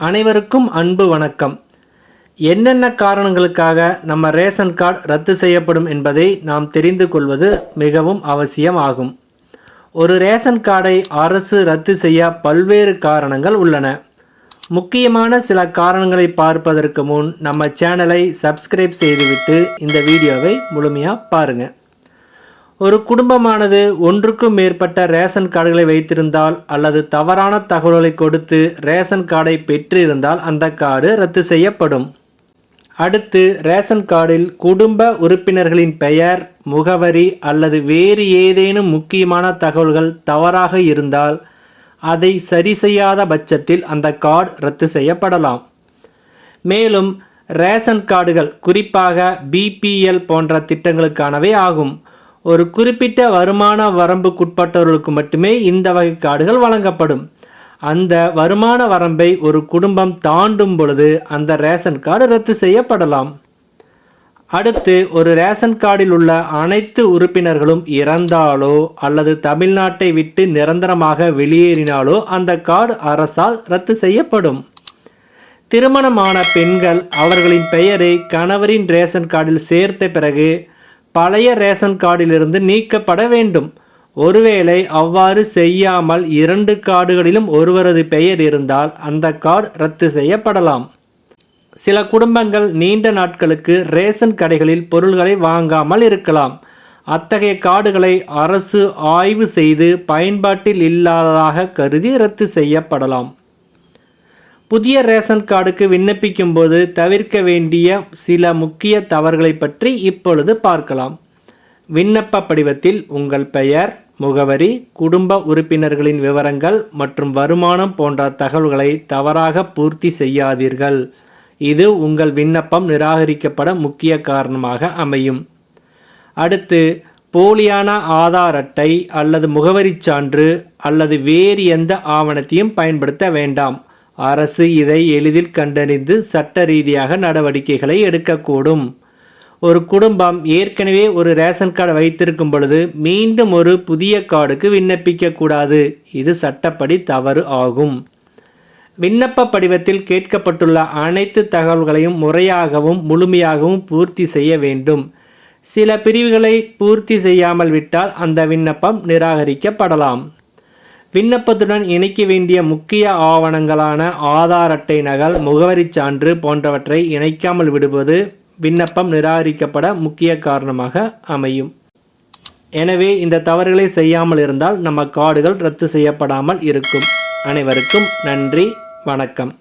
அனைவருக்கும் அன்பு வணக்கம். என்னென்ன காரணங்களுக்காக நம்ம ரேஷன் கார்டு ரத்து செய்யப்படும் என்பதை நாம் தெரிந்து கொள்வது மிகவும் அவசியம் ஆகும். ஒரு ரேஷன் கார்டை அரசு ரத்து செய்ய பல்வேறு காரணங்கள் உள்ளன. முக்கியமான சில காரணங்களை பார்ப்பதற்கு முன் நம்ம சேனலை சப்ஸ்கிரைப் செய்துவிட்டு இந்த வீடியோவை முழுமையாக பாருங்கள். ஒரு குடும்பமானது ஒன்றுக்கும் மேற்பட்ட ரேஷன் கார்டுகளை வைத்திருந்தால் அல்லது தவறான தகவல்களை கொடுத்து ரேஷன் கார்டை பெற்றிருந்தால் அந்த கார்டு ரத்து செய்யப்படும். அடுத்து, ரேஷன் கார்டில் குடும்ப உறுப்பினர்களின் பெயர், முகவரி அல்லது வேறு ஏதேனும் முக்கியமான தகவல்கள் தவறாக இருந்தால் அதை சரி செய்யாத பட்சத்தில் அந்த கார்டு ரத்து செய்யப்படலாம். மேலும் ரேஷன் கார்டுகள் குறிப்பாக BPL போன்ற திட்டங்களுக்கானவை ஆகும். ஒரு குறிப்பிட்ட வருமான வரம்புக்குட்பட்டவர்களுக்கு மட்டுமே இந்த வகை கார்டுகள் வழங்கப்படும். அந்த வருமான வரம்பை ஒரு குடும்பம் தாண்டும் பொழுது அந்த ரேஷன் கார்டு ரத்து செய்யப்படலாம். அடுத்து, ஒரு ரேஷன் கார்டில் உள்ள அனைத்து உறுப்பினர்களும் இறந்தாலோ அல்லது தமிழ்நாட்டை விட்டு நிரந்தரமாக வெளியேறினாலோ அந்த கார்டு அரசால் ரத்து செய்யப்படும். திருமணமான பெண்கள் அவர்களின் பெயரை கணவரின் ரேஷன் கார்டில் சேர்த்த பிறகு பழைய ரேஷன் கார்டிலிருந்து நீக்கப்பட வேண்டும். ஒருவேளை அவ்வாறு செய்யாமல் 2 கார்டுகளிலும் ஒருவரது பெயர் இருந்தால் அந்த கார்டு ரத்து செய்யப்படலாம். சில குடும்பங்கள் நீண்ட நாட்களுக்கு ரேஷன் கடைகளில் பொருள்களை வாங்காமல் இருக்கலாம். அத்தகைய கார்டுகளை அரசு ஆய்வு செய்து பயன்பாட்டில் இல்லாததாக கருதி ரத்து செய்யப்படலாம். புதிய ரேஷன் கார்டுக்கு விண்ணப்பிக்கும் போது தவிர்க்க வேண்டிய சில முக்கிய தவறுகளை பற்றி இப்பொழுது பார்க்கலாம். விண்ணப்ப படிவத்தில் உங்கள் பெயர், முகவரி, குடும்ப உறுப்பினர்களின் விவரங்கள் மற்றும் வருமானம் போன்ற தகவல்களை தவறாக பூர்த்தி செய்யாதீர்கள். இது உங்கள் விண்ணப்பம் நிராகரிக்கப்பட முக்கிய காரணமாக அமையும். அடுத்து, போலியான ஆதார் அட்டை அல்லது முகவரி சான்று அல்லது வேறு எந்த ஆவணத்தையும் பயன்படுத்த வேண்டாம். அரசு இதை எளிதில் கண்டறிந்து சட்ட ரீதியாக நடவடிக்கைகளை எடுக்கக்கூடும். ஒரு குடும்பம் ஏற்கனவே ஒரு ரேஷன் கார்டு வைத்திருக்கும் பொழுது மீண்டும் ஒரு புதிய கார்டுக்கு விண்ணப்பிக்க கூடாது. இது சட்டப்படி தவறு ஆகும். விண்ணப்ப படிவத்தில் கேட்கப்பட்டுள்ள அனைத்து தகவல்களையும் முறையாகவும் முழுமையாகவும் பூர்த்தி செய்ய வேண்டும். சில பிரிவுகளை பூர்த்தி செய்யாமல் விட்டால் அந்த விண்ணப்பம் நிராகரிக்கப்படலாம். விண்ணப்பத்துடன் இணைக்க வேண்டிய முக்கிய ஆவணங்களான ஆதார் அட்டை நகல், முகவரி சான்று போன்றவற்றை இணைக்காமல் விடுவது விண்ணப்பம் நிராகரிக்கப்பட முக்கிய காரணமாக அமையும். எனவே இந்த தவறுகளை செய்யாமல் இருந்தால் நம்ம கார்டுகள் ரத்து செய்யப்படாமல் இருக்கும். அனைவருக்கும் நன்றி, வணக்கம்.